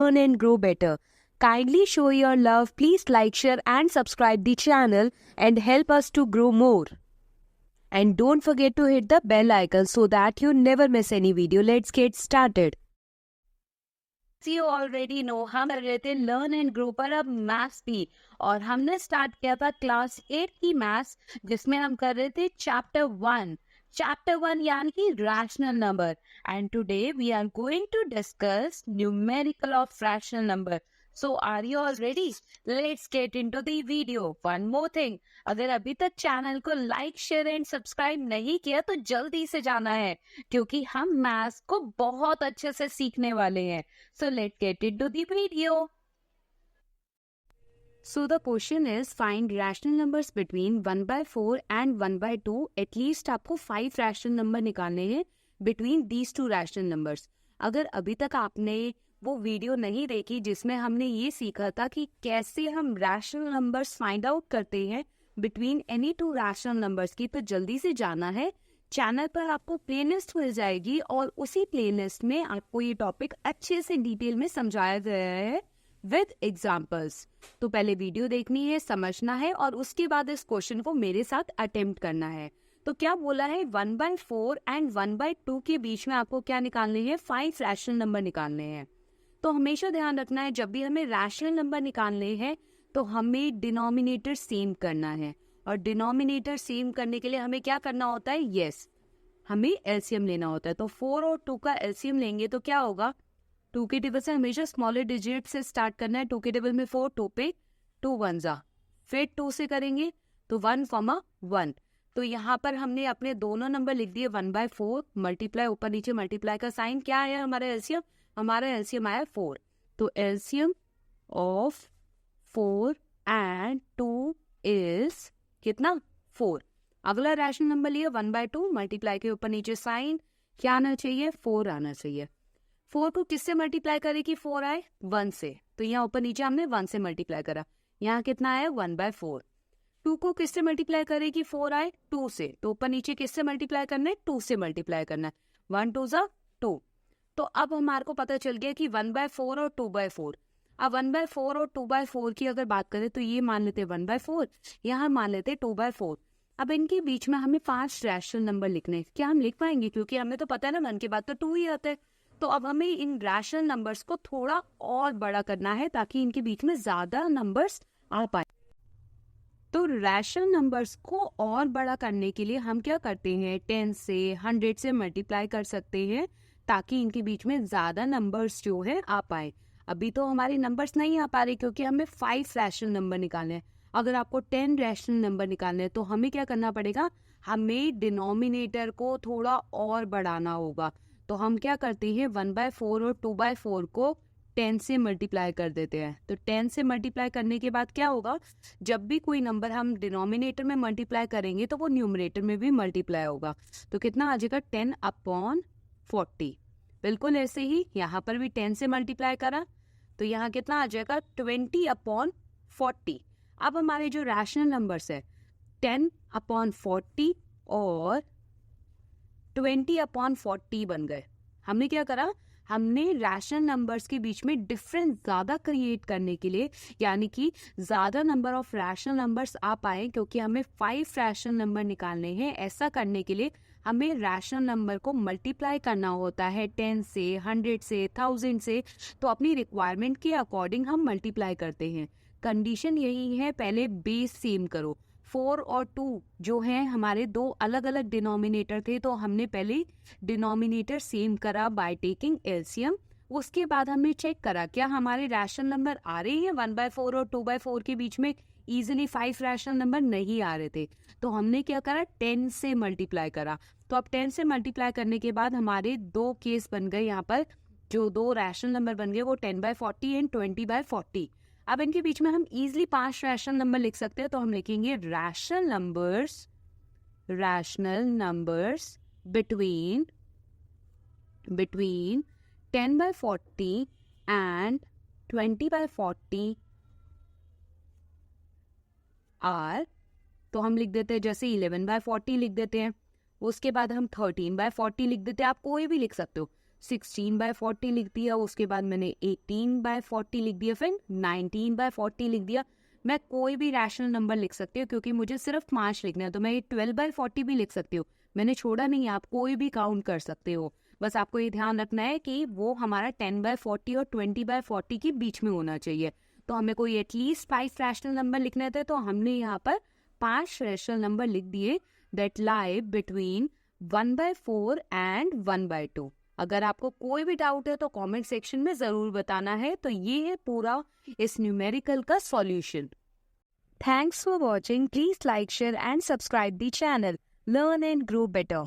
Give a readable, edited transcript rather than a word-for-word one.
learn and grow better. Kindly show your love. Please like, share and subscribe the channel and help us to grow more. And don't forget to hit the bell icon so that you never miss any video. Let's get started. You already know हम कर रहे थे learn and grow पर अब maths भी, और हमने start किया था क्लास 8 की मैथ्स, जिसमें हम कर रहे थे चैप्टर वन यानी कि rational number. And today we are going to discuss numerical of rational number. So are you all ready? Let's get into the video. One more thing, अगर अभी तक चैनल को लाइक, शेयर एंड सब्सक्राइब नहीं किया तो जल्दी से जाना है, क्योंकि हम मैथ्स को बहुत अच्छे से सीखने वाले हैं. So let's get into the video. So the question is, find rational numbers between 1/4 and 1/2. At least आपको 5 rational number निकालने हैं between these two rational numbers. अगर अभी तक आपने वो वीडियो नहीं देखी जिसमें हमने ये सीखा था कि कैसे हम रैशनल नंबर्स फाइंड आउट करते हैं between any two rational numbers की, तो जल्दी से जाना है. चैनल पर आपको प्लेलिस्ट मिल जाएगी और उसी प्लेलिस्ट में आपको ये टॉपिक अच्छे से डिटेल में समझाया गया है विद एग्जाम्पल्स. तो पहले वीडियो देखनी है, समझना है और उसके बाद इस क्वेश्चन को मेरे साथ अटेम्प्ट करना है. तो क्या बोला है, 1/4 एंड 1/2 के बीच में आपको क्या निकालने हैं, 5 रैशनल नंबर निकालने हैं. तो हमेशा ध्यान रखना है, जब भी हमें रैशनल नंबर निकालने हैं तो हमें डिनोमिनेटर सेम करना है. और डिनोमिनेटर सेम करने के लिए हमें क्या करना होता है, हमें एलसीएम लेना होता है. तो 4 और 2 का एलसीएम लेंगे तो क्या होगा, 2 के टेबल से हमेशा स्मॉलर डिजिट से स्टार्ट करना है. 2 के टेबल में 4, 2 पे 2 1 जा, फिर 2 से करेंगे तो 1, 1. तो यहाँ पर हमने अपने दोनों नंबर लिख दिए. 1/4 मल्टीप्लाई, ऊपर नीचे मल्टीप्लाई का साइन, क्या है हमारा एलसीएम, हमारा एलसीएम आया 4. तो एलसीएम ऑफ 4 एंड 2 इज कितना, 4. अगला रैशनल नंबर लिया 1/2, मल्टीप्लाई के ऊपर नीचे साइन, क्या आना चाहिए, 4 आना चाहिए. 4 को किससे मल्टीप्लाई करे कि 4 आए, 1 से. तो यहाँ ऊपर नीचे हमने 1 से मल्टीप्लाई करा, यहाँ कितना आया 1/4. 2 को किससे मल्टीप्लाई करे कि 4 आए, 2 से. तो ऊपर नीचे किससे मल्टीप्लाई करना है, 2 से मल्टीप्लाई करना है. 1 2 जा 2. तो अब हमारे को पता चल गया कि 1/4 और 2/4. अब 1/4 और 2/4 की अगर बात करें तो ये मान लेते 1/4, यहाँ मान लेते 2/4. अब इनके बीच में हमें 5 रैशनल नंबर लिखने हैं. क्या हम लिख पाएंगे, क्योंकि हमें तो पता है ना 1 के बाद तो 2 ही आता है. तो अब हमें इन रैशनल नंबर्स को थोड़ा और बड़ा करना है ताकि इनके बीच में ज्यादा नंबर्स आ पाए. तो रैशनल नंबर्स को और बड़ा करने के लिए हम क्या करते हैं, 10 से 100 से मल्टीप्लाई कर सकते हैं ताकि इनके बीच में ज्यादा नंबर्स जो है आ पाए. अभी तो हमारे नंबर्स नहीं आ पा रहे क्योंकि हमें 5 रैशनल नंबर निकालने हैं. अगर आपको 10 रैशनल नंबर निकालने हैं तो हमें क्या करना पड़ेगा, हमें डिनोमिनेटर को थोड़ा और बढ़ाना होगा. तो हम क्या करते हैं, 1/4 और 2/4 को 10 से मल्टीप्लाई कर देते हैं. तो 10 से मल्टीप्लाई करने के बाद क्या होगा, जब भी कोई नंबर हम डिनोमिनेटर में मल्टीप्लाई करेंगे तो वो न्यूमरेटर में भी मल्टीप्लाई होगा. तो कितना आ जाएगा, 10/40. बिल्कुल ऐसे ही यहाँ पर भी 10 से मल्टीप्लाई करा तो यहाँ कितना आ जाएगा, 20/40. अब हमारे जो रैशनल नंबर्स है 10/40 और 20/40 बन गए. हमने क्या करा, हमने रैशनल नंबर्स के बीच में डिफरेंस ज्यादा क्रिएट करने के लिए, यानी कि ज्यादा नंबर ऑफ रैशनल नंबर्स आ पाए, क्योंकि हमें 5 रैशनल नंबर निकालने हैं. ऐसा करने के लिए हमें रैशनल नंबर को मल्टीप्लाई करना होता है 10 से, 100 से, 1000 से. तो अपनी रिक्वायरमेंट के अकॉर्डिंग हम मल्टीप्लाई करते हैं. कंडीशन यही है, पहले बेस सेम करो. 4 और 2 जो है हमारे दो अलग अलग डिनोमिनेटर थे, तो हमने पहले डिनोमिनेटर सेम करा बाय टेकिंग एलसीएम. उसके बाद हमने चेक करा क्या हमारे रैशनल नंबर आ रहे हैं. 1/4 और 2/4 के बीच में इजीली 5 रैशनल नंबर नहीं आ रहे थे, तो हमने क्या करा, 10 से मल्टीप्लाई करा. तो अब 10 से मल्टीप्लाई करने के बाद हमारे 2 केस बन गए. यहाँ पर जो 2 रैशनल नंबर बन गए वो 10/40 एंड 20/40. अब इनके बीच में हम इजीली 5 रैशनल नंबर लिख सकते हैं. तो हम लिखेंगे rational numbers between 10/40 and 20/40 are. तो हम लिख देते हैं जैसे 11/40 लिख देते हैं. उसके बाद हम 13/40 लिख देते हैं. आप कोई भी लिख सकते हो. 16/40 लिख दिया, उसके बाद मैंने 18/40 लिख दिया, फिर 19/40 लिख दिया। मैं कोई भी रैशनल नंबर लिख सकती हूँ क्योंकि मुझे सिर्फ 5 लिखना है, तो मैं ये 12/40 भी लिख सकती हूँ। मैंने छोड़ा नहीं है, आप कोई भी काउंट कर सकते हो। बस आपको ये ध्यान रखना है कि वो हमारा 10/40 और 20/40 के बीच में होना चाहिए। तो हमें कोई एटलीस्ट 5 रैशनल नंबर लिखने थे, तो हमने यहाँ पर 5 रैशनल नंबर लिख दिए दैट लाई बिटवीन 1/4 एंड 1/2। अगर आपको कोई भी डाउट है तो कमेंट सेक्शन में ज़रूर बताना है। तो ये है पूरा इस न्यूमेरिकल का solution. Thanks for watching. Please like, share and subscribe the channel. Learn and grow better.